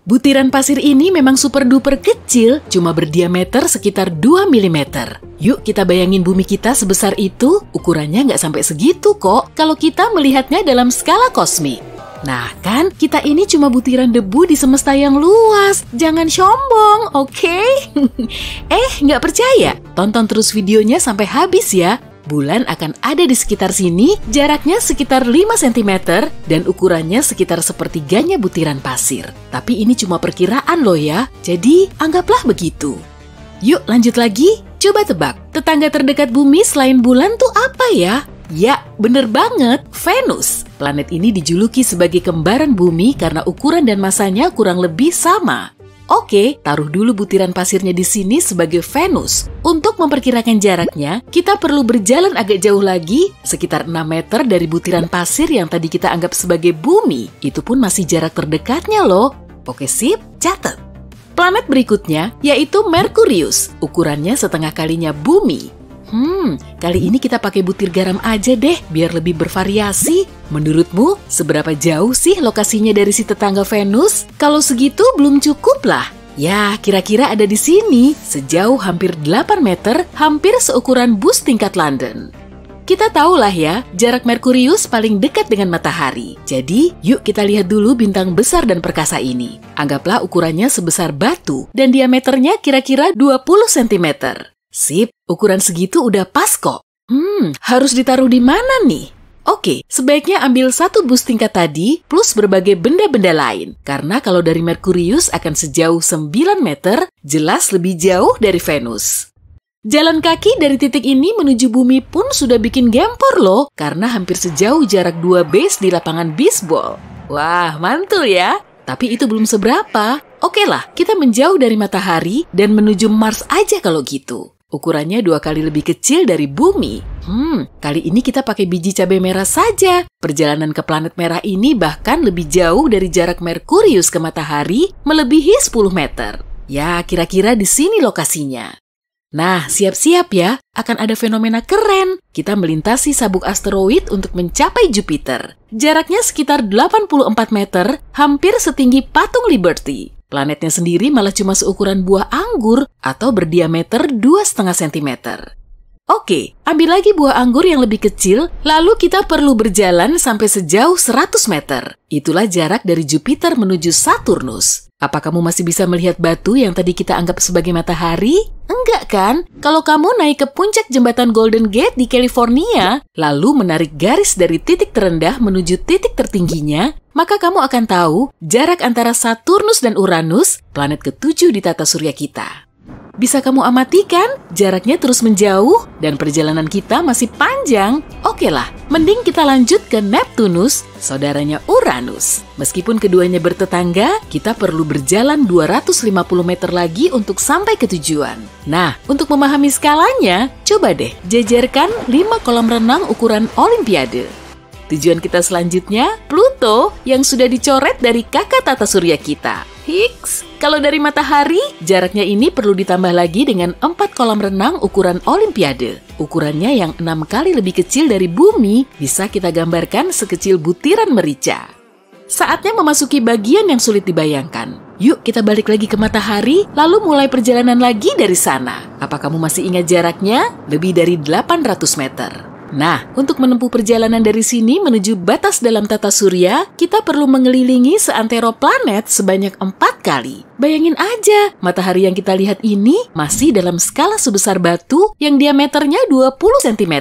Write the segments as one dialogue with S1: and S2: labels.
S1: Butiran pasir ini memang super duper kecil, cuma berdiameter sekitar 2 mm. Yuk kita bayangin bumi kita sebesar itu, ukurannya nggak sampai segitu kok kalau kita melihatnya dalam skala kosmik. Nah kan, kita ini cuma butiran debu di semesta yang luas. Jangan sombong, oke? Nggak percaya? Tonton terus videonya sampai habis ya. Bulan akan ada di sekitar sini, jaraknya sekitar 5 cm dan ukurannya sekitar sepertiganya butiran pasir. Tapi ini cuma perkiraan loh ya, jadi anggaplah begitu. Yuk lanjut lagi, coba tebak, tetangga terdekat bumi selain bulan tuh apa ya? Ya, bener banget, Venus. Planet ini dijuluki sebagai kembaran bumi karena ukuran dan masanya kurang lebih sama. Oke, taruh dulu butiran pasirnya di sini sebagai Venus. Untuk memperkirakan jaraknya, kita perlu berjalan agak jauh lagi, sekitar 6 meter dari butiran pasir yang tadi kita anggap sebagai bumi. Itu pun masih jarak terdekatnya loh. Oke sip, catat. Planet berikutnya yaitu Merkurius. Ukurannya setengah kalinya bumi. Kali ini kita pakai butir garam aja deh, biar lebih bervariasi. Menurutmu, seberapa jauh sih lokasinya dari si tetangga Venus? Kalau segitu belum cukup lah. Ya, kira-kira ada di sini, sejauh hampir 8 meter, hampir seukuran bus tingkat London. Kita tahulah ya, jarak Merkurius paling dekat dengan matahari. Jadi, yuk kita lihat dulu bintang besar dan perkasa ini. Anggaplah ukurannya sebesar batu, dan diameternya kira-kira 20 cm. Sip, ukuran segitu udah pas kok. Harus ditaruh di mana nih? Oke, sebaiknya ambil satu bus tingkat tadi plus berbagai benda-benda lain. Karena kalau dari Merkurius akan sejauh 9 meter, jelas lebih jauh dari Venus. Jalan kaki dari titik ini menuju bumi pun sudah bikin gempor loh, karena hampir sejauh jarak 2 base di lapangan bisbol. Wah, mantul ya! Tapi itu belum seberapa. Oke lah, kita menjauh dari matahari dan menuju Mars aja kalau gitu. Ukurannya 2 kali lebih kecil dari bumi. Kali ini kita pakai biji cabai merah saja. Perjalanan ke planet merah ini bahkan lebih jauh dari jarak Merkurius ke matahari, melebihi 10 meter. Ya, kira-kira di sini lokasinya. Nah, siap-siap ya, akan ada fenomena keren. Kita melintasi sabuk asteroid untuk mencapai Jupiter. Jaraknya sekitar 84 meter, hampir setinggi patung Liberty. Planetnya sendiri malah cuma seukuran buah anggur atau berdiameter 2,5 cm. Oke, ambil lagi buah anggur yang lebih kecil, lalu kita perlu berjalan sampai sejauh 100 meter. Itulah jarak dari Jupiter menuju Saturnus. Apa kamu masih bisa melihat batu yang tadi kita anggap sebagai matahari? Enggak kan? Kalau kamu naik ke puncak jembatan Golden Gate di California, lalu menarik garis dari titik terendah menuju titik tertingginya, maka kamu akan tahu jarak antara Saturnus dan Uranus, planet ke-7 di tata surya kita. Bisa kamu amati kan? Jaraknya terus menjauh dan perjalanan kita masih panjang. Oke lah, mending kita lanjut ke Neptunus, saudaranya Uranus. Meskipun keduanya bertetangga, kita perlu berjalan 250 meter lagi untuk sampai ke tujuan. Nah, untuk memahami skalanya, coba deh jajarkan 5 kolam renang ukuran Olimpiade. Tujuan kita selanjutnya, Pluto yang sudah dicoret dari kakak tata surya kita. Hiks, kalau dari matahari, jaraknya ini perlu ditambah lagi dengan 4 kolam renang ukuran Olimpiade. Ukurannya yang 6 kali lebih kecil dari bumi, bisa kita gambarkan sekecil butiran merica. Saatnya memasuki bagian yang sulit dibayangkan. Yuk kita balik lagi ke matahari, lalu mulai perjalanan lagi dari sana. Apa kamu masih ingat jaraknya? Lebih dari 800 meter. Nah, untuk menempuh perjalanan dari sini menuju batas dalam tata surya, kita perlu mengelilingi seantero planet sebanyak 4 kali. Bayangin aja, matahari yang kita lihat ini masih dalam skala sebesar batu yang diameternya 20 cm.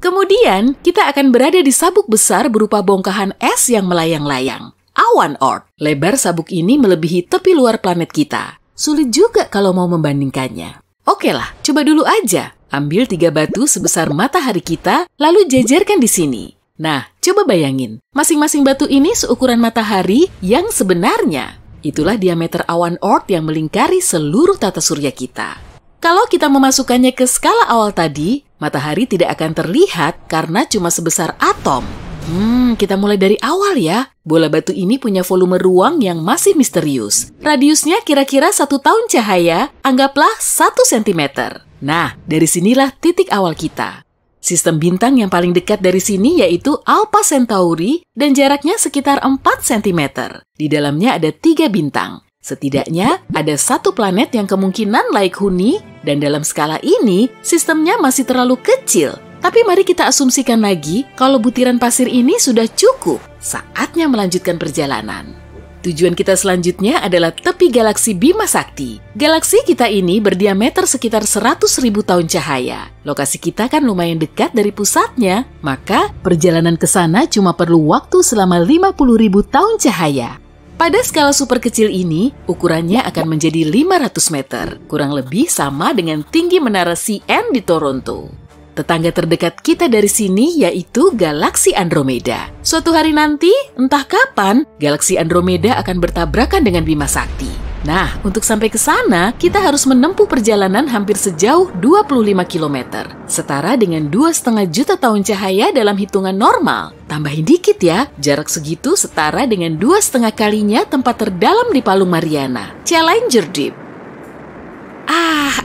S1: Kemudian, kita akan berada di sabuk besar berupa bongkahan es yang melayang-layang. Awan Oort. Lebar sabuk ini melebihi tepi luar planet kita. Sulit juga kalau mau membandingkannya. Oke lah, coba dulu aja. Ambil 3 batu sebesar matahari kita, lalu jajarkan di sini. Nah, coba bayangin, masing-masing batu ini seukuran matahari yang sebenarnya. Itulah diameter awan Oort yang melingkari seluruh tata surya kita. Kalau kita memasukkannya ke skala awal tadi, matahari tidak akan terlihat karena cuma sebesar atom. Kita mulai dari awal ya. Bola batu ini punya volume ruang yang masih misterius. Radiusnya kira-kira 1 tahun cahaya, anggaplah 1 cm. Nah, dari sinilah titik awal kita. Sistem bintang yang paling dekat dari sini yaitu Alpha Centauri dan jaraknya sekitar 4 cm. Di dalamnya ada 3 bintang. Setidaknya ada 1 planet yang kemungkinan laik huni dan dalam skala ini sistemnya masih terlalu kecil. Tapi mari kita asumsikan lagi kalau butiran pasir ini sudah cukup. Saatnya melanjutkan perjalanan. Tujuan kita selanjutnya adalah tepi galaksi Bima Sakti. Galaksi kita ini berdiameter sekitar 100.000 tahun cahaya. Lokasi kita kan lumayan dekat dari pusatnya, maka perjalanan ke sana cuma perlu waktu selama 50.000 tahun cahaya. Pada skala super kecil ini, ukurannya akan menjadi 500 meter, kurang lebih sama dengan tinggi menara CN di Toronto. Tetangga terdekat kita dari sini yaitu galaksi Andromeda. Suatu hari nanti, entah kapan, galaksi Andromeda akan bertabrakan dengan Bima Sakti. Nah, untuk sampai ke sana, kita harus menempuh perjalanan hampir sejauh 25 km. Setara dengan 2,5 juta tahun cahaya dalam hitungan normal. Tambahin dikit ya, jarak segitu setara dengan 2,5 kalinya tempat terdalam di Palung Mariana, Challenger Deep.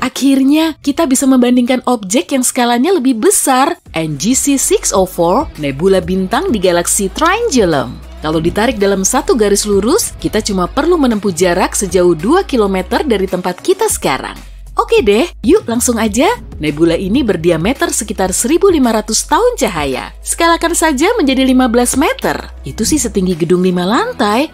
S1: Akhirnya kita bisa membandingkan objek yang skalanya lebih besar, NGC 604, nebula bintang di galaksi Triangulum. Kalau ditarik dalam satu garis lurus, kita cuma perlu menempuh jarak sejauh 2 km dari tempat kita sekarang. Oke deh, yuk langsung aja. Nebula ini berdiameter sekitar 1.500 tahun cahaya. Skalakan saja menjadi 15 meter. Itu sih setinggi gedung 5 lantai.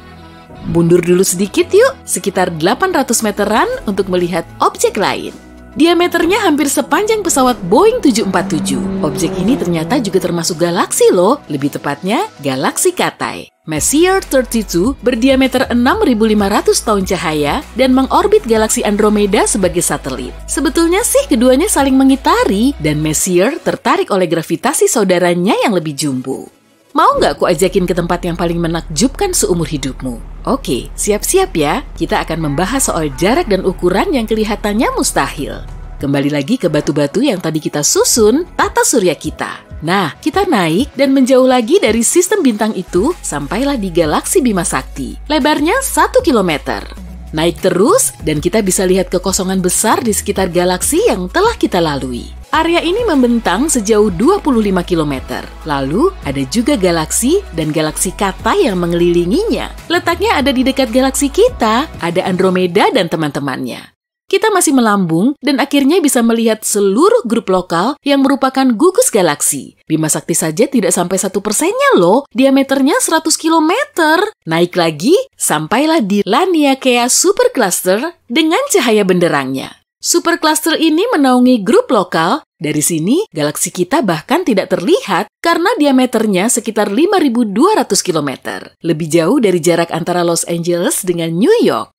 S1: Mundur dulu sedikit yuk, sekitar 800 meteran untuk melihat objek lain. Diameternya hampir sepanjang pesawat Boeing 747. Objek ini ternyata juga termasuk galaksi loh, lebih tepatnya galaksi Katai. Messier 32 berdiameter 6.500 tahun cahaya dan mengorbit galaksi Andromeda sebagai satelit. Sebetulnya sih keduanya saling mengitari dan Messier tertarik oleh gravitasi saudaranya yang lebih jumbo. Mau nggak ku ajakin ke tempat yang paling menakjubkan seumur hidupmu? Oke, siap-siap ya. Kita akan membahas soal jarak dan ukuran yang kelihatannya mustahil. Kembali lagi ke batu-batu yang tadi kita susun, tata surya kita. Nah, kita naik dan menjauh lagi dari sistem bintang itu, sampailah di galaksi Bima Sakti. Lebarnya 1 km. Naik terus, dan kita bisa lihat kekosongan besar di sekitar galaksi yang telah kita lalui. Area ini membentang sejauh 25 km. Lalu, ada juga galaksi dan galaksi Katai yang mengelilinginya. Letaknya ada di dekat galaksi kita, ada Andromeda dan teman-temannya. Kita masih melambung dan akhirnya bisa melihat seluruh grup lokal yang merupakan gugus galaksi. Bima Sakti saja tidak sampai 1%-nya loh, diameternya 100 km. Naik lagi, sampailah di Laniakea Supercluster dengan cahaya benderangnya. Supercluster ini menaungi grup lokal. Dari sini, galaksi kita bahkan tidak terlihat karena diameternya sekitar 5.200 km. Lebih jauh dari jarak antara Los Angeles dengan New York.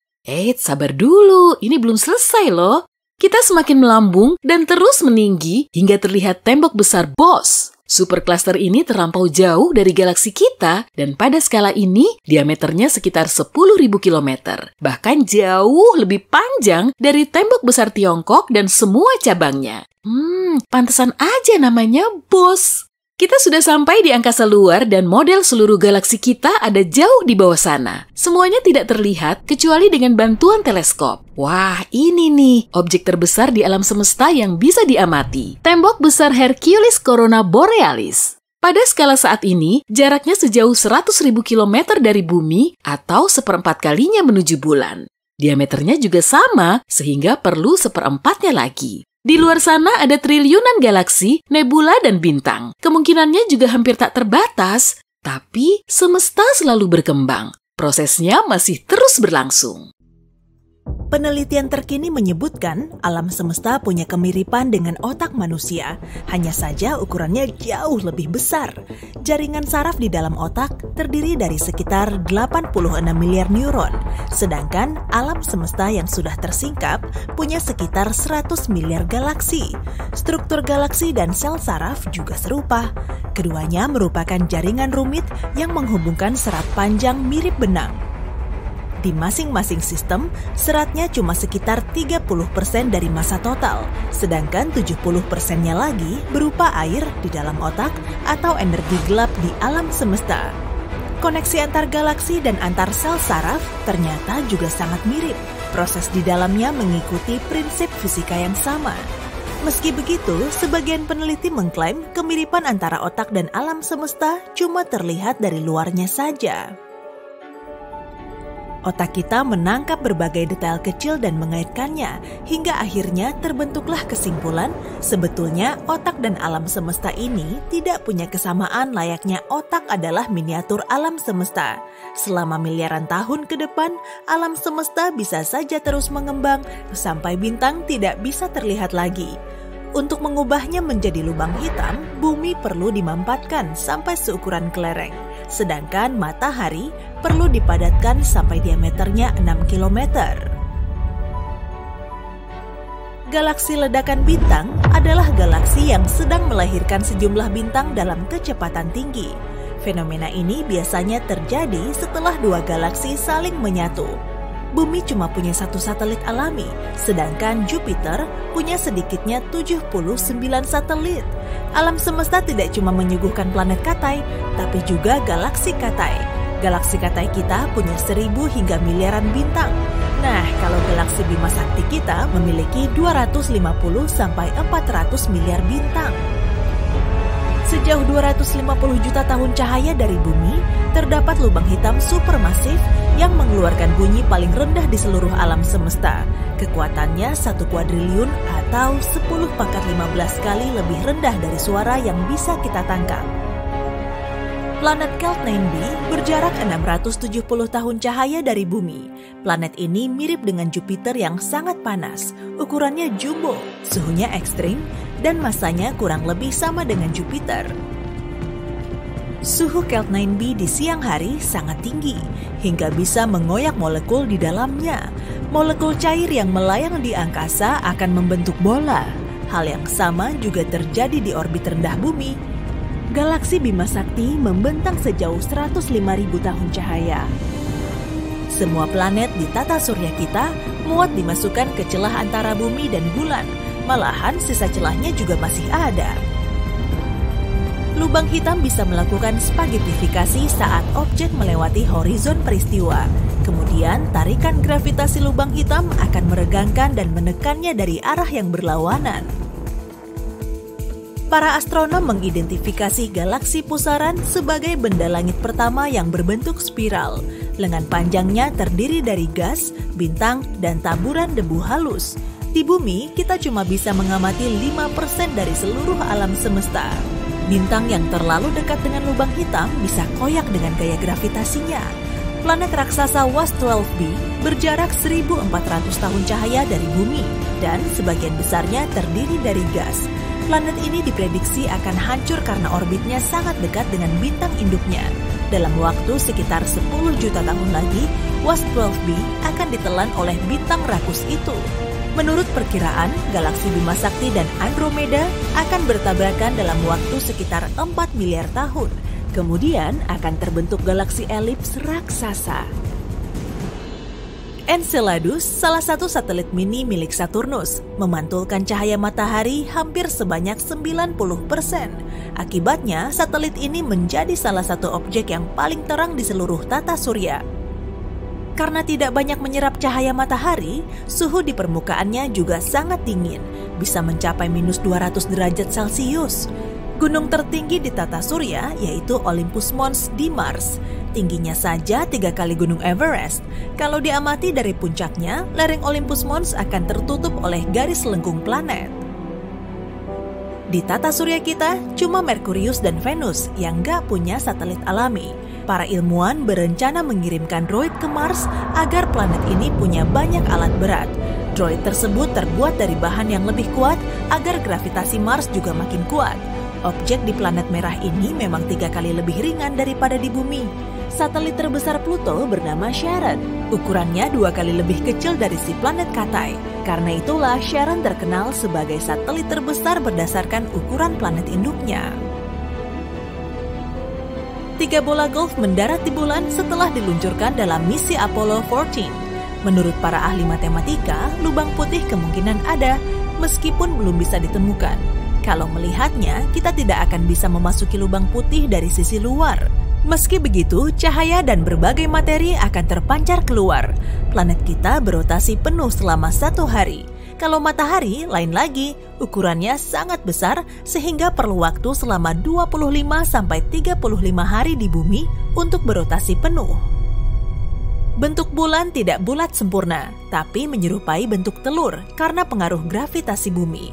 S1: Sabar dulu, ini belum selesai loh. Kita semakin melambung dan terus meninggi hingga terlihat tembok besar Bose. Supercluster ini terlampau jauh dari galaksi kita dan pada skala ini diameternya sekitar 10.000 km. Bahkan jauh lebih panjang dari tembok besar Tiongkok dan semua cabangnya. Pantesan aja namanya Bose. Kita sudah sampai di angkasa luar dan model seluruh galaksi kita ada jauh di bawah sana. Semuanya tidak terlihat kecuali dengan bantuan teleskop. Wah, ini nih objek terbesar di alam semesta yang bisa diamati. Tembok besar Hercules Corona Borealis. Pada skala saat ini, jaraknya sejauh 100.000 km dari bumi atau 1/4 kalinya menuju bulan. Diameternya juga sama, sehingga perlu 1/4-nya lagi. Di luar sana ada triliunan galaksi, nebula, dan bintang. Kemungkinannya juga hampir tak terbatas, tapi semesta selalu berkembang. Prosesnya masih terus berlangsung.
S2: Penelitian terkini menyebutkan alam semesta punya kemiripan dengan otak manusia, hanya saja ukurannya jauh lebih besar. Jaringan saraf di dalam otak terdiri dari sekitar 86 miliar neuron, sedangkan alam semesta yang sudah tersingkap punya sekitar 100 miliar galaksi. Struktur galaksi dan sel saraf juga serupa. Keduanya merupakan jaringan rumit yang menghubungkan serat panjang mirip benang. Di masing-masing sistem, seratnya cuma sekitar 30% dari massa total, sedangkan 70%-nya lagi berupa air di dalam otak atau energi gelap di alam semesta. Koneksi antar galaksi dan antar sel saraf ternyata juga sangat mirip. Proses di dalamnya mengikuti prinsip fisika yang sama. Meski begitu, sebagian peneliti mengklaim kemiripan antara otak dan alam semesta cuma terlihat dari luarnya saja. Otak kita menangkap berbagai detail kecil dan mengaitkannya, hingga akhirnya terbentuklah kesimpulan sebetulnya otak dan alam semesta ini tidak punya kesamaan layaknya otak adalah miniatur alam semesta. Selama miliaran tahun ke depan, alam semesta bisa saja terus mengembang sampai bintang tidak bisa terlihat lagi. Untuk mengubahnya menjadi lubang hitam, bumi perlu dimampatkan sampai seukuran kelereng. Sedangkan matahari perlu dipadatkan sampai diameternya 6 km. Galaksi ledakan bintang adalah galaksi yang sedang melahirkan sejumlah bintang dalam kecepatan tinggi. Fenomena ini biasanya terjadi setelah dua galaksi saling menyatu. Bumi cuma punya satu satelit alami, sedangkan Jupiter punya sedikitnya 79 satelit. Alam semesta tidak cuma menyuguhkan planet Katai, tapi juga galaksi Katai. Galaksi Katai kita punya 1000 hingga miliaran bintang. Nah, kalau galaksi Bima Sakti kita memiliki 250 sampai 400 miliar bintang. Sejauh 250 juta tahun cahaya dari bumi, terdapat lubang hitam supermasif yang mengeluarkan bunyi paling rendah di seluruh alam semesta. Kekuatannya 1 kuadriliun atau 10 pangkat 15 kali lebih rendah dari suara yang bisa kita tangkap. Planet Keltnane b berjarak 670 tahun cahaya dari bumi. Planet ini mirip dengan Jupiter yang sangat panas, ukurannya jumbo, suhunya ekstrim, dan masanya kurang lebih sama dengan Jupiter. Suhu Keltnane b di siang hari sangat tinggi, hingga bisa mengoyak molekul di dalamnya. Molekul cair yang melayang di angkasa akan membentuk bola. Hal yang sama juga terjadi di orbit rendah bumi. Galaksi Bima Sakti membentang sejauh 105.000 tahun cahaya. Semua planet di tata surya kita muat dimasukkan ke celah antara bumi dan bulan. Malahan sisa celahnya juga masih ada. Lubang hitam bisa melakukan spagetifikasi saat objek melewati horizon peristiwa. Kemudian tarikan gravitasi lubang hitam akan meregangkan dan menekannya dari arah yang berlawanan. Para astronom mengidentifikasi galaksi pusaran sebagai benda langit pertama yang berbentuk spiral. Lengan panjangnya terdiri dari gas, bintang, dan taburan debu halus. Di bumi, kita cuma bisa mengamati 5% dari seluruh alam semesta. Bintang yang terlalu dekat dengan lubang hitam bisa koyak dengan gaya gravitasinya. Planet raksasa WASP-12b berjarak 1.400 tahun cahaya dari bumi, dan sebagian besarnya terdiri dari gas. Planet ini diprediksi akan hancur karena orbitnya sangat dekat dengan bintang induknya. Dalam waktu sekitar 10 juta tahun lagi, WASP-12b akan ditelan oleh bintang rakus itu. Menurut perkiraan, galaksi Bima Sakti dan Andromeda akan bertabrakan dalam waktu sekitar 4 miliar tahun. Kemudian akan terbentuk galaksi elips raksasa. Enceladus, salah satu satelit mini milik Saturnus, memantulkan cahaya matahari hampir sebanyak 90%. Akibatnya, satelit ini menjadi salah satu objek yang paling terang di seluruh tata surya. Karena tidak banyak menyerap cahaya matahari, suhu di permukaannya juga sangat dingin, bisa mencapai minus 200 derajat Celcius. Gunung tertinggi di tata surya yaitu Olympus Mons di Mars. Tingginya saja 3 kali gunung Everest. Kalau diamati dari puncaknya, lereng Olympus Mons akan tertutup oleh garis lengkung planet. Di tata surya kita, cuma Merkurius dan Venus yang nggak punya satelit alami. Para ilmuwan berencana mengirimkan droid ke Mars agar planet ini punya banyak alat berat. Droid tersebut terbuat dari bahan yang lebih kuat agar gravitasi Mars juga makin kuat. Objek di planet merah ini memang 3 kali lebih ringan daripada di bumi. Satelit terbesar Pluto bernama Charon. Ukurannya 2 kali lebih kecil dari si planet Katai. Karena itulah Charon terkenal sebagai satelit terbesar berdasarkan ukuran planet induknya. 3 bola golf mendarat di bulan setelah diluncurkan dalam misi Apollo 14. Menurut para ahli matematika, lubang putih kemungkinan ada, meskipun belum bisa ditemukan. Kalau melihatnya, kita tidak akan bisa memasuki lubang putih dari sisi luar. Meski begitu, cahaya dan berbagai materi akan terpancar keluar. Planet kita berotasi penuh selama 1 hari. Kalau matahari, lain lagi, ukurannya sangat besar sehingga perlu waktu selama 25-35 hari di bumi untuk berotasi penuh. Bentuk bulan tidak bulat sempurna, tapi menyerupai bentuk telur karena pengaruh gravitasi bumi.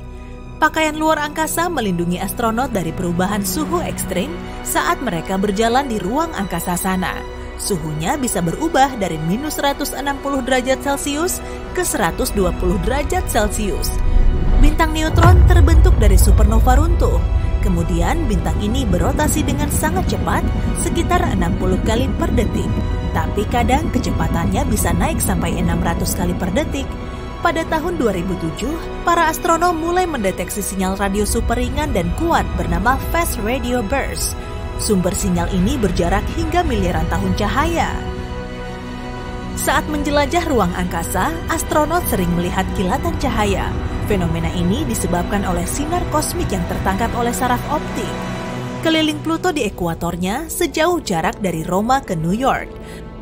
S2: Pakaian luar angkasa melindungi astronot dari perubahan suhu ekstrim saat mereka berjalan di ruang angkasa sana. Suhunya bisa berubah dari minus 160 derajat Celcius ke 120 derajat Celcius. Bintang neutron terbentuk dari supernova runtuh. Kemudian bintang ini berotasi dengan sangat cepat, sekitar 60 kali per detik. Tapi kadang kecepatannya bisa naik sampai 600 kali per detik. Pada tahun 2007, para astronom mulai mendeteksi sinyal radio super ringan dan kuat bernama Fast Radio Burst. Sumber sinyal ini berjarak hingga miliaran tahun cahaya. Saat menjelajah ruang angkasa, astronot sering melihat kilatan cahaya. Fenomena ini disebabkan oleh sinar kosmik yang tertangkap oleh saraf optik. Keliling Pluto di ekuatornya sejauh jarak dari Roma ke New York.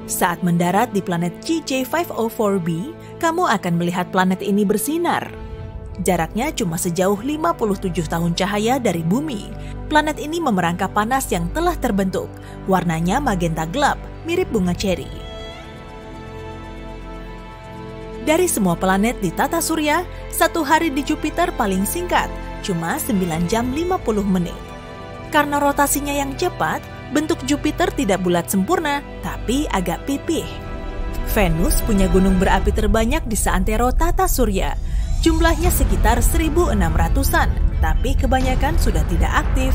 S2: Saat mendarat di planet GJ504b, kamu akan melihat planet ini bersinar. Jaraknya cuma sejauh 57 tahun cahaya dari bumi. Planet ini memerangkap panas yang telah terbentuk. Warnanya magenta gelap, mirip bunga ceri. Dari semua planet di tata surya, satu hari di Jupiter paling singkat, cuma 9 jam 50 menit. Karena rotasinya yang cepat, bentuk Jupiter tidak bulat sempurna, tapi agak pipih. Venus punya gunung berapi terbanyak di seantero tata surya. Jumlahnya sekitar 1.600-an, tapi kebanyakan sudah tidak aktif.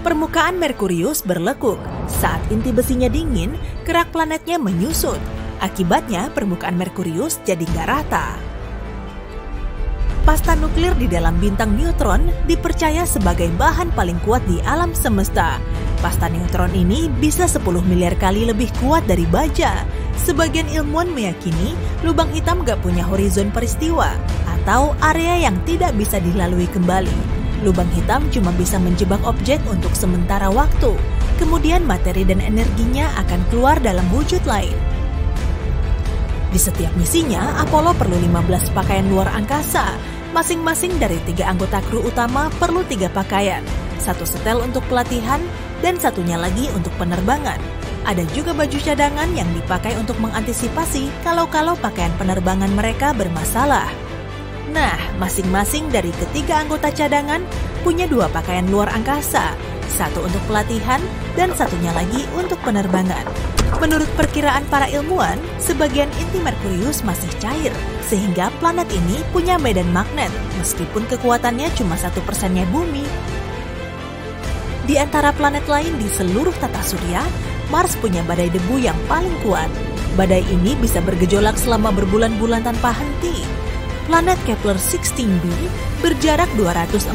S2: Permukaan Merkurius berlekuk. Saat inti besinya dingin, kerak planetnya menyusut. Akibatnya permukaan Merkurius jadi nggak rata. Pasta nuklir di dalam bintang neutron dipercaya sebagai bahan paling kuat di alam semesta. Pasta neutron ini bisa 10 miliar kali lebih kuat dari baja. Sebagian ilmuwan meyakini lubang hitam gak punya horizon peristiwa atau area yang tidak bisa dilalui kembali. Lubang hitam cuma bisa menjebak objek untuk sementara waktu. Kemudian materi dan energinya akan keluar dalam wujud lain. Di setiap misinya, Apollo perlu 15 pakaian luar angkasa. Masing-masing dari 3 anggota kru utama perlu 3 pakaian. 1 setel untuk pelatihan dan satunya lagi untuk penerbangan. Ada juga baju cadangan yang dipakai untuk mengantisipasi kalau pakaian penerbangan mereka bermasalah. Nah, masing-masing dari ketiga anggota cadangan punya 2 pakaian luar angkasa. 1 untuk pelatihan dan satunya lagi untuk penerbangan. Menurut perkiraan para ilmuwan, sebagian inti Merkurius masih cair, sehingga planet ini punya medan magnet, meskipun kekuatannya cuma 1%-nya bumi. Di antara planet lain di seluruh tata surya, Mars punya badai debu yang paling kuat. Badai ini bisa bergejolak selama berbulan-bulan tanpa henti. Planet Kepler-16b berjarak 245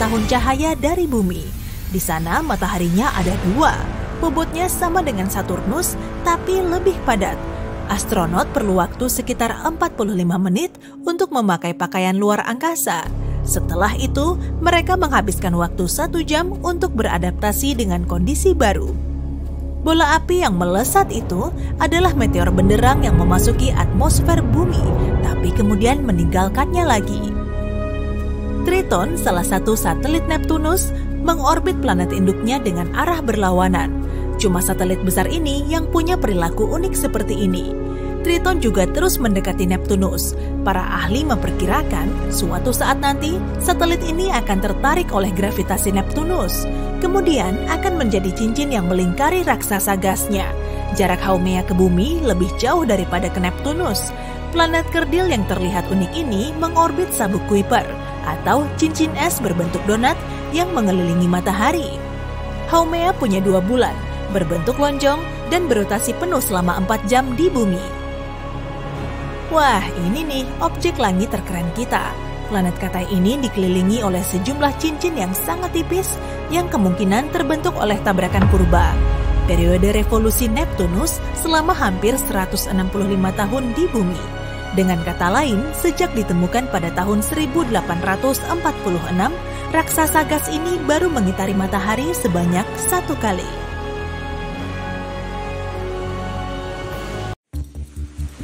S2: tahun cahaya dari bumi. Di sana mataharinya ada 2. Bobotnya sama dengan Saturnus, tapi lebih padat. Astronot perlu waktu sekitar 45 menit untuk memakai pakaian luar angkasa. Setelah itu, mereka menghabiskan waktu 1 jam untuk beradaptasi dengan kondisi baru. Bola api yang melesat itu adalah meteor benderang yang memasuki atmosfer bumi, tapi kemudian meninggalkannya lagi. Triton, salah satu satelit Neptunus, mengorbit planet induknya dengan arah berlawanan. Cuma satelit besar ini yang punya perilaku unik seperti ini. Triton juga terus mendekati Neptunus. Para ahli memperkirakan suatu saat nanti satelit ini akan tertarik oleh gravitasi Neptunus. Kemudian akan menjadi cincin yang melingkari raksasa gasnya. Jarak Haumea ke bumi lebih jauh daripada ke Neptunus. Planet kerdil yang terlihat unik ini mengorbit sabuk Kuiper atau cincin es berbentuk donat yang mengelilingi matahari. Haumea punya 2 bulan, berbentuk lonjong dan berotasi penuh selama 4 jam di bumi. Wah, ini nih objek langit terkeren kita. Planet Katai ini dikelilingi oleh sejumlah cincin yang sangat tipis yang kemungkinan terbentuk oleh tabrakan purba. Periode revolusi Neptunus selama hampir 165 tahun di bumi. Dengan kata lain, sejak ditemukan pada tahun 1846, raksasa gas ini baru mengitari matahari sebanyak 1 kali.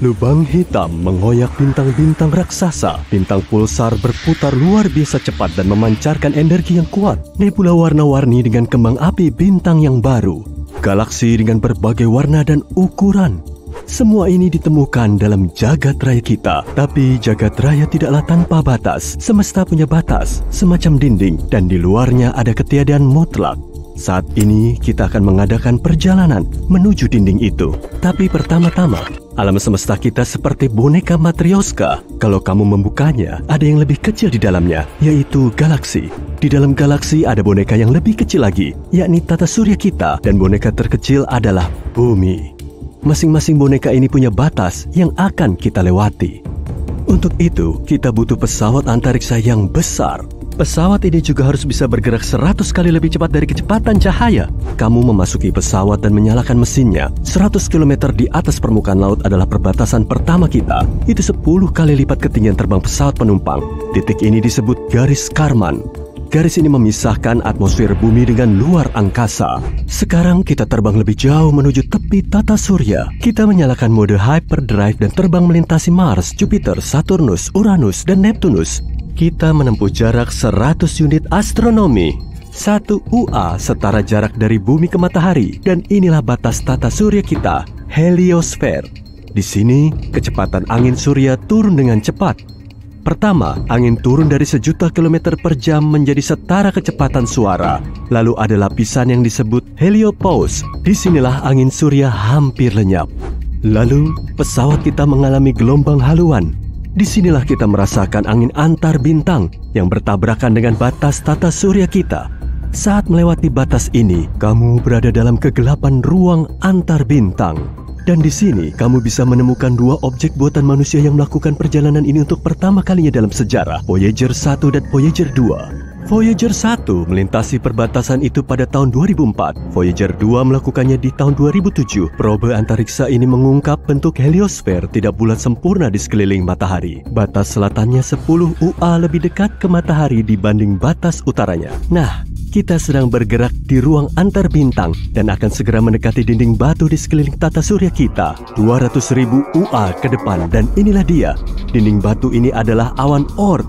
S3: Lubang hitam mengoyak bintang-bintang raksasa. Bintang pulsar berputar luar biasa cepat dan memancarkan energi yang kuat. Nebula warna-warni dengan kembang api bintang yang baru. Galaksi dengan berbagai warna dan ukuran. Semua ini ditemukan dalam jagat raya kita. Tapi jagat raya tidaklah tanpa batas. Semesta punya batas, semacam dinding, dan di luarnya ada ketiadaan mutlak. Saat ini kita akan mengadakan perjalanan menuju dinding itu. Tapi pertama-tama, alam semesta kita seperti boneka Matryoshka. Kalau kamu membukanya, ada yang lebih kecil di dalamnya, yaitu galaksi. Di dalam galaksi ada boneka yang lebih kecil lagi, yakni tata surya kita, dan boneka terkecil adalah bumi. Masing-masing boneka ini punya batas yang akan kita lewati. Untuk itu, kita butuh pesawat antariksa yang besar. Pesawat ini juga harus bisa bergerak 100 kali lebih cepat dari kecepatan cahaya. Kamu memasuki pesawat dan menyalakan mesinnya. 100 km di atas permukaan laut adalah perbatasan pertama kita. Itu 10 kali lipat ketinggian terbang pesawat penumpang. Titik ini disebut garis Kármán. Garis ini memisahkan atmosfer bumi dengan luar angkasa. Sekarang kita terbang lebih jauh menuju tepi tata surya. Kita menyalakan mode hyperdrive dan terbang melintasi Mars, Jupiter, Saturnus, Uranus, dan Neptunus. Kita menempuh jarak 100 unit astronomi. 1 UA setara jarak dari bumi ke matahari. Dan inilah batas tata surya kita, heliosfer. Di sini, kecepatan angin surya turun dengan cepat. Pertama, angin turun dari 1.000.000 km per jam menjadi setara kecepatan suara. Lalu ada lapisan yang disebut heliopause. Disinilah angin surya hampir lenyap. Lalu, pesawat kita mengalami gelombang haluan. Disinilah kita merasakan angin antar bintang yang bertabrakan dengan batas tata surya kita. Saat melewati batas ini, kamu berada dalam kegelapan ruang antar bintang. Dan di sini, kamu bisa menemukan 2 objek buatan manusia yang melakukan perjalanan ini untuk pertama kalinya dalam sejarah, Voyager 1 dan Voyager 2. Voyager 1 melintasi perbatasan itu pada tahun 2004. Voyager 2 melakukannya di tahun 2007. Probe antariksa ini mengungkap bentuk heliosfer tidak bulat sempurna di sekeliling matahari. Batas selatannya 10 UA lebih dekat ke matahari dibanding batas utaranya. Nah, kita sedang bergerak di ruang antar bintang dan akan segera mendekati dinding batu di sekeliling tata surya kita. 200.000 UA ke depan, dan inilah dia. Dinding batu ini adalah awan Oort.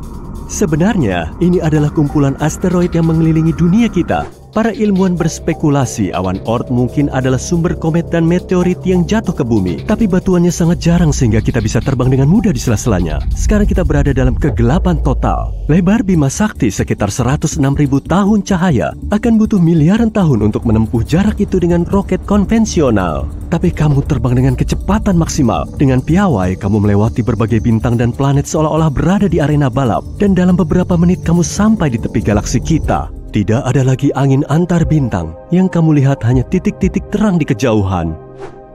S3: Sebenarnya, ini adalah kumpulan asteroid yang mengelilingi dunia kita. Para ilmuwan berspekulasi awan Oort mungkin adalah sumber komet dan meteorit yang jatuh ke bumi. Tapi batuannya sangat jarang sehingga kita bisa terbang dengan mudah di sela-selanya. Sekarang kita berada dalam kegelapan total. Lebar Bima Sakti sekitar 106.000 tahun cahaya. Akan butuh miliaran tahun untuk menempuh jarak itu dengan roket konvensional. Tapi kamu terbang dengan kecepatan maksimal. Dengan piawai, kamu melewati berbagai bintang dan planet seolah-olah berada di arena balap. Dan dalam beberapa menit kamu sampai di tepi galaksi kita. Tidak ada lagi angin antar bintang. Yang kamu lihat hanya titik-titik terang di kejauhan.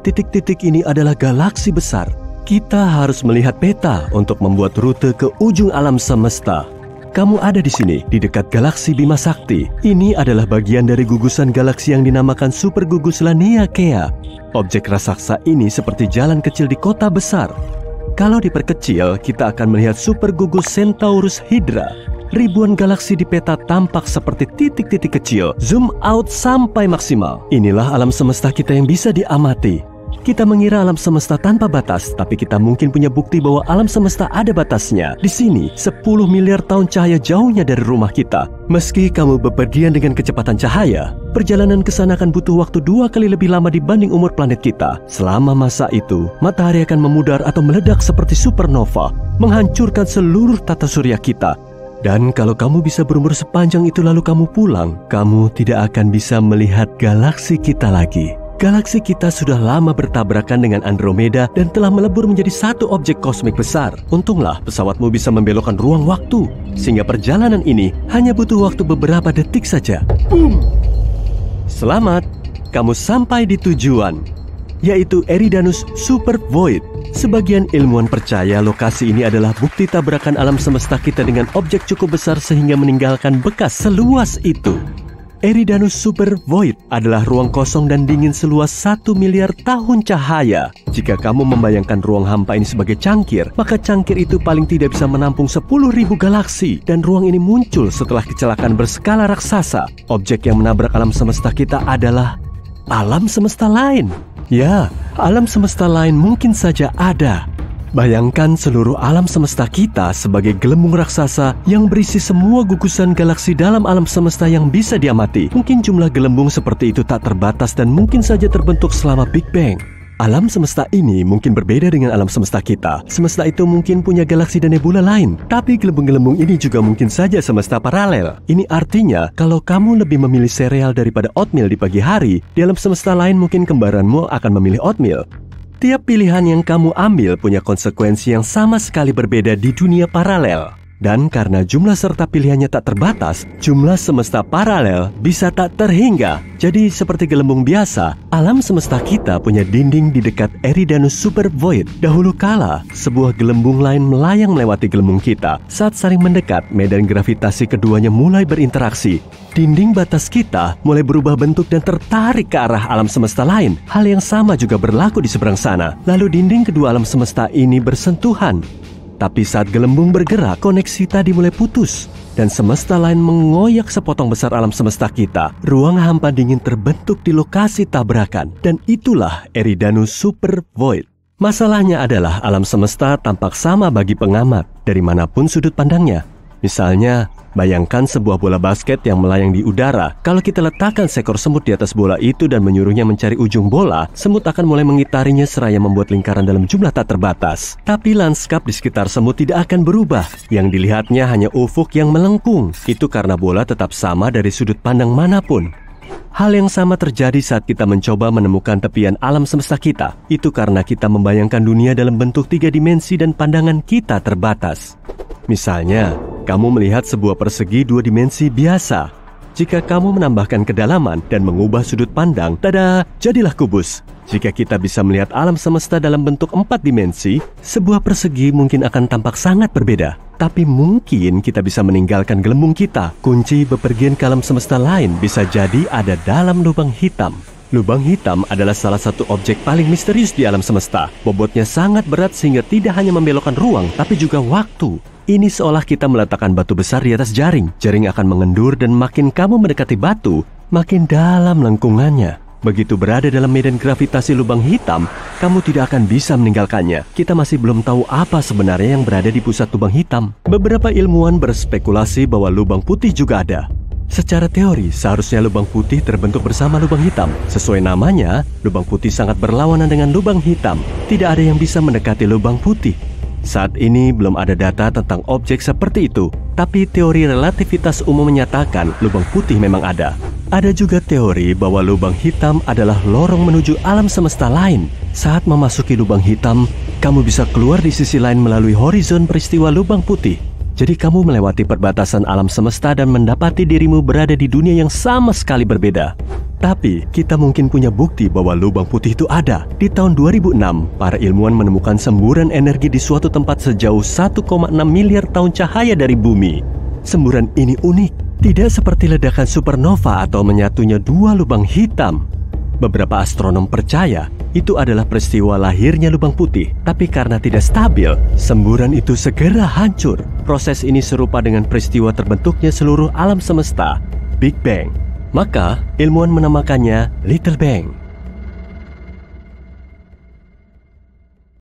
S3: Titik-titik ini adalah galaksi besar. Kita harus melihat peta untuk membuat rute ke ujung alam semesta. Kamu ada di sini, di dekat galaksi Bima Sakti. Ini adalah bagian dari gugusan galaksi yang dinamakan supergugus Laniakea. Objek raksasa ini seperti jalan kecil di kota besar. Kalau diperkecil, kita akan melihat supergugus Centaurus Hydra. Ribuan galaksi di peta tampak seperti titik-titik kecil. Zoom out sampai maksimal. Inilah alam semesta kita yang bisa diamati. Kita mengira alam semesta tanpa batas, tapi kita mungkin punya bukti bahwa alam semesta ada batasnya. Di sini, 10 miliar tahun cahaya jauhnya dari rumah kita. Meski kamu bepergian dengan kecepatan cahaya, perjalanan ke sana akan butuh waktu 2 kali lebih lama dibanding umur planet kita. Selama masa itu, matahari akan memudar atau meledak seperti supernova, menghancurkan seluruh tata surya kita. Dan kalau kamu bisa berumur sepanjang itu lalu kamu pulang, kamu tidak akan bisa melihat galaksi kita lagi. Galaksi kita sudah lama bertabrakan dengan Andromeda dan telah melebur menjadi satu objek kosmik besar. Untunglah pesawatmu bisa membelokkan ruang waktu, sehingga perjalanan ini hanya butuh waktu beberapa detik saja. Boom! Selamat, kamu sampai di tujuan, yaitu Eridanus Super Void. Sebagian ilmuwan percaya lokasi ini adalah bukti tabrakan alam semesta kita dengan objek cukup besar sehingga meninggalkan bekas seluas itu. Eridanus Super Void adalah ruang kosong dan dingin seluas 1 miliar tahun cahaya. Jika kamu membayangkan ruang hampa ini sebagai cangkir, maka cangkir itu paling tidak bisa menampung 10.000 galaksi. Dan ruang ini muncul setelah kecelakaan berskala raksasa. Objek yang menabrak alam semesta kita adalah alam semesta lain. Ya, alam semesta lain mungkin saja ada. Bayangkan seluruh alam semesta kita sebagai gelembung raksasa yang berisi semua gugusan galaksi dalam alam semesta yang bisa diamati. Mungkin jumlah gelembung seperti itu tak terbatas dan mungkin saja terbentuk selama Big Bang. Alam semesta ini mungkin berbeda dengan alam semesta kita. Semesta itu mungkin punya galaksi dan nebula lain. Tapi gelembung-gelembung ini juga mungkin saja semesta paralel. Ini artinya, kalau kamu lebih memilih sereal daripada oatmeal di pagi hari, di alam semesta lain mungkin kembaranmu akan memilih oatmeal. Tiap pilihan yang kamu ambil punya konsekuensi yang sama sekali berbeda di dunia paralel. Dan karena jumlah serta pilihannya tak terbatas, jumlah semesta paralel bisa tak terhingga. Jadi seperti gelembung biasa, alam semesta kita punya dinding di dekat Eridanus Super Void. Dahulu kala, sebuah gelembung lain melayang melewati gelembung kita. Saat saling mendekat, medan gravitasi keduanya mulai berinteraksi. Dinding batas kita mulai berubah bentuk dan tertarik ke arah alam semesta lain. Hal yang sama juga berlaku di seberang sana. Lalu dinding kedua alam semesta ini bersentuhan. Tapi saat gelembung bergerak, koneksi tadi mulai putus. Dan semesta lain mengoyak sepotong besar alam semesta kita. Ruang hampa dingin terbentuk di lokasi tabrakan. Dan itulah Eridanus Super Void. Masalahnya adalah alam semesta tampak sama bagi pengamat, dari manapun sudut pandangnya. Misalnya, bayangkan sebuah bola basket yang melayang di udara. Kalau kita letakkan seekor semut di atas bola itu dan menyuruhnya mencari ujung bola, semut akan mulai mengitarinya seraya membuat lingkaran dalam jumlah tak terbatas. Tapi lanskap di sekitar semut tidak akan berubah. Yang dilihatnya hanya ufuk yang melengkung. Itu karena bola tetap sama dari sudut pandang manapun. Hal yang sama terjadi saat kita mencoba menemukan tepian alam semesta kita. Itu karena kita membayangkan dunia dalam bentuk 3 dimensi dan pandangan kita terbatas. Misalnya, kamu melihat sebuah persegi 2 dimensi biasa. Jika kamu menambahkan kedalaman dan mengubah sudut pandang, tada, jadilah kubus. Jika kita bisa melihat alam semesta dalam bentuk 4 dimensi, sebuah persegi mungkin akan tampak sangat berbeda. Tapi mungkin kita bisa meninggalkan gelembung kita. Kunci bepergian ke alam semesta lain bisa jadi ada dalam lubang hitam. Lubang hitam adalah salah satu objek paling misterius di alam semesta. Bobotnya sangat berat sehingga tidak hanya membelokkan ruang, tapi juga waktu. Ini seolah kita meletakkan batu besar di atas jaring. Jaring akan mengendur dan makin kamu mendekati batu, makin dalam lengkungannya. Begitu berada dalam medan gravitasi lubang hitam, kamu tidak akan bisa meninggalkannya. Kita masih belum tahu apa sebenarnya yang berada di pusat lubang hitam. Beberapa ilmuwan berspekulasi bahwa lubang putih juga ada. Secara teori, seharusnya lubang putih terbentuk bersama lubang hitam. Sesuai namanya, lubang putih sangat berlawanan dengan lubang hitam. Tidak ada yang bisa mendekati lubang putih. Saat ini belum ada data tentang objek seperti itu, tapi teori relativitas umum menyatakan lubang putih memang ada. Ada juga teori bahwa lubang hitam adalah lorong menuju alam semesta lain. Saat memasuki lubang hitam, kamu bisa keluar di sisi lain melalui horizon peristiwa lubang putih. Jadi kamu melewati perbatasan alam semesta dan mendapati dirimu berada di dunia yang sama sekali berbeda. Tapi, kita mungkin punya bukti bahwa lubang putih itu ada. Di tahun 2006, para ilmuwan menemukan semburan energi di suatu tempat sejauh 1,6 miliar tahun cahaya dari bumi. Semburan ini unik, tidak seperti ledakan supernova atau menyatunya 2 lubang hitam. Beberapa astronom percaya itu adalah peristiwa lahirnya lubang putih. Tapi karena tidak stabil, semburan itu segera hancur. Proses ini serupa dengan peristiwa terbentuknya seluruh alam semesta, Big Bang. Maka, ilmuwan menamakannya Little Bang.